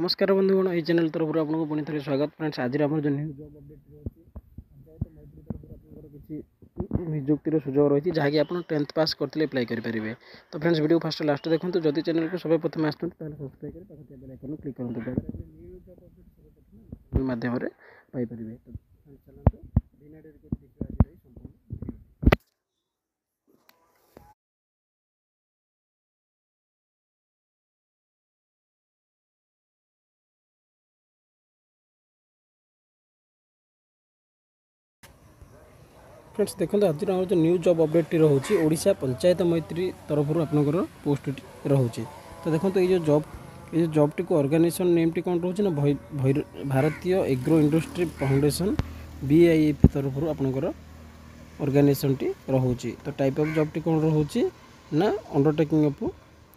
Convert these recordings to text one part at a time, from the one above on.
नमस्कार बंधुगण ये चैनल तरफ आपको पुणी थे स्वागत फ्रेंड्स। आज आम जो न्यूज जॉब अपडेट रही पंचायत मैत्री तरफ किसी निजुक्तिर सुजोग रही जहाँकि आप 10th पास करते अप्लाई करेंगे। तो फ्रेंड्स वीडियो फास्ट लास्ट देखो जदि चैनल को सब प्रथम आसते सब्सक्राइब कर बेल आइकन क्लिक करूँ न्यूज जॉब अपडेट माध्यम पाइपर। फ्रेंड्स देखो आज जो न्यूज जॉब अपडेट रोचे ओडिशा पंचायत मैत्री तरफ आपंकर पोस्ट रोचे। तो देखो ये जॉब टी को ऑर्गेनाइजेशन नेम टी कौन रोचे ना भारतीय एग्रो इंडस्ट्री फाउंडेशन BIF तरफ आपंकर ऑर्गेनाइजेशन टी रोचे। तो टाइप ऑफ जॉब टी कौन रोचे ना अंडरटेकिंग ऑफ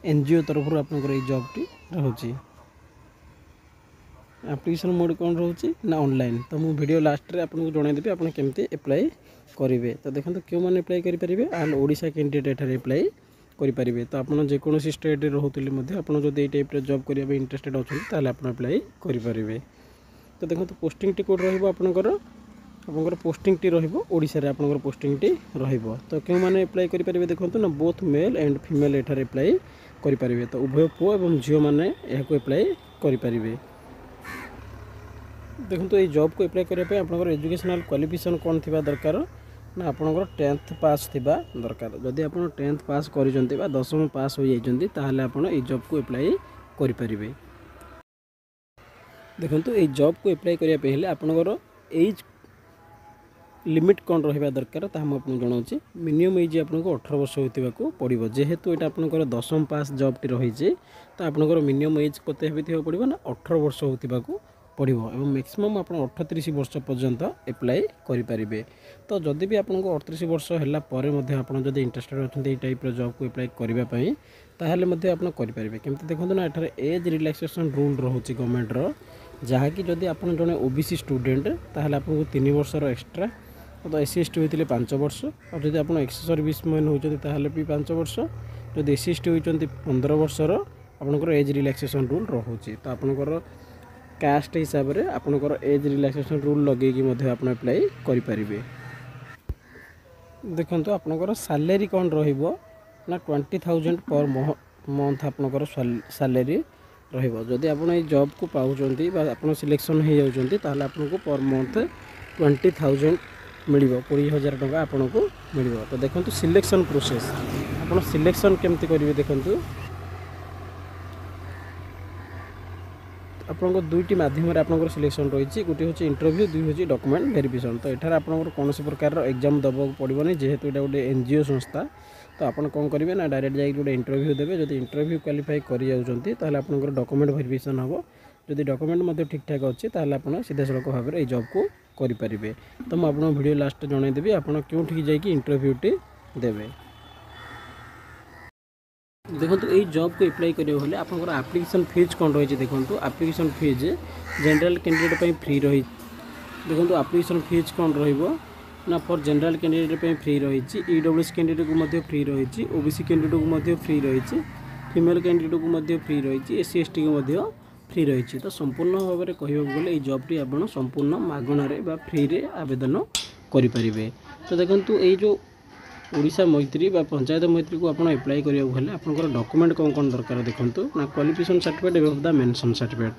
NGO तरफ आपंकर जॉब टी रोचे। एप्लिकेशन मोड कौन रोचे ना ऑनलाइन। तो मुझे वीडियो लास्ट रे आपको जनईदेवी आप केमती अप्लाई करेंगे। तो देखो क्यों मैंने अप्लाई करेंगे आल ओडिशा कैंडिडेट एठार अप्लाई करेंगे। तो आप जेकोसी स्टेट रोते आपड़ जो टाइप जॉब करने इंटरेस्टेड अच्छा आप अप्लाई करेंगे। तो देखो पोस्टिंग टी कौट रहा पोस्टिंग टी रोशा आपंकर पोस्टिंग टी तो क्यों मैंने अप्लाई करेंगे देखो ना बोथ मेल एंड फीमेल एठार अप्लाई करेंगे। तो उभय पुओ और झील मैंने अप्लाई करेंगे। देखो ये जॉब को अप्लाई करने आपंकर एजुकेशनल क्वालिफिकेशन कौन थी दरकार ना आपंकर 10th पास थी दरकार। जदि आप 10th पास कर 10th पास हो जाती आप जॉब को अप्लाई करेंगे। देखो ये जॉब को अप्लाई करने आपंकर एज लिमिट कौन रहा दरकार मुझे जनाऊँ। मिनिमम एज आपको 18 वर्ष होगा पड़ो जेहेतु ये आपंकर 10th पास जॉब टी रही तो आपंकर मिनिमम एज कते पड़ो ना 18 वर्ष होगा पड़ो और मैक्सिमम आप 38 वर्ष पर्यंत अप्लाई करेंगे। तो जदि भी आपको 38 वर्ष है जब इंटरेस्टेड अच्छा ये टाइप जॉब को अप्लाई करने ताहले आप करेंगे। केमती देखो ना एठार एज रिलैक्सेशन रूल रोचे गवर्नमेंटर जहाँकि जदि आप जड़े OBC स्टूडेंट ताहले आपको 3 वर्षर एक्सट्रा। तो SC ST होते 5 वर्ष और जब आप एक्स सर्विस मैन होती भी 5 वर्ष जब SC ST होती 15 वर्षर आपंकर एज रिलैक्सेशन रूल रोचे। तो आपंकर कास्ट हिसाब से आपंकर एज रिलैक्सेशन रूल लगे आप अप्लाई करेंगे। देखो आपंकर सैलरी कौन रहा 20,000 पर मंथ आपंकर सैलरी रही। आप जॉब को पाँच आप सिलेक्शन हो जाती आपको पर मंथ 20,000 मिल 20,000 टका आपको मिल। तो देखो सिलेक्शन प्रोसेस आप सिलेक्शन केमती करेंगे। देखो आपको दुईटी माध्यम आपंकर सिलेक्शन रही गोटे हूँ इंटरव्यू दुई हूँ डॉक्यूमेंट वेरिफिकेशन। तो यहाँ आपंकर कौन प्रकार एग्जाम दबाक पड़ोनी जेहेतु यहाँ गोटे NGO संस्था। तो आप कौन करेंगे ना डायरेक्ट जाए गोटे इंटरव्यू देवे जब इंटरव्यू क्वालिफाई कर आपंकर डॉक्यूमेंट वेरिफिकेशन हम जब डॉक्यूमेंट ठीक ठाक अच्छे आप सीधा सड़क भाव में जॉब को करेंगे। तो मुझे वीडियो लास्ट जनईदेवी आप क्योंठिक जाकि इंटरव्यूटी देवे। देखो ये जॉब को अप्लाई करेंगे आपंकर एप्लिकेशन फीस कौन रही। देखो application fees general candidate free रही। देखो एप्लिकेशन फीस कौन रहा फॉर जनरल कैंडिडेट फ्री रही EWS कैंडिडेट को फ्री रही OBC कैंडिडेट को फ्री रही फीमेल कैंडिडेट को फ्री रही SC ST को फ्री रही। तो संपूर्ण भाव में कहूँ गले ये जॉब टी आप संपूर्ण मागणारे फ्री रे आवेदन करेंगे। तो देखो ये जो ओडिशा मैत्री पंचायत मैत्री को आप अप्लाई करेंगे आपंकर डॉक्यूमेंट कौन कौन दरकार देखो ना क्वालिफिकेशन सर्टिफिकेट एवं द मेंशन सर्टिफिकेट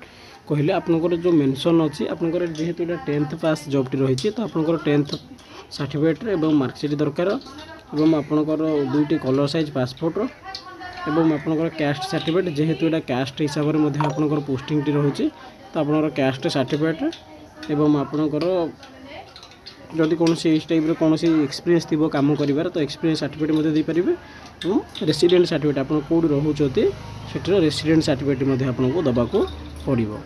कहले आपंकर जो मेंशन अच्छी आपंकर जेहेतु 10th पास जॉब टी रही तो आपंकर 10th सर्टिफिकेट एवं मार्कशीट दरकार एवं आपंकर 2टी कलर साइज पासपोर्ट एवं आपंकर कास्ट सर्टिफिकेट जेहेतु यहाँ कास्ट हिसाब से आपंकर पोस्टिंग टी रोचे। तो आपंकर कास्ट सर्टिफिकेट एवं आपंकर जदि कौन टाइप कौन एक्सपीरियंस थी काम कर तो एक्सपीरियंस सर्टिफिकेट देपारे और रेसिडेंट सर्टिफिकेट आप कौट रोचे से रेसिडेंट सर्टिफिकेट आपको दबाक पड़ो।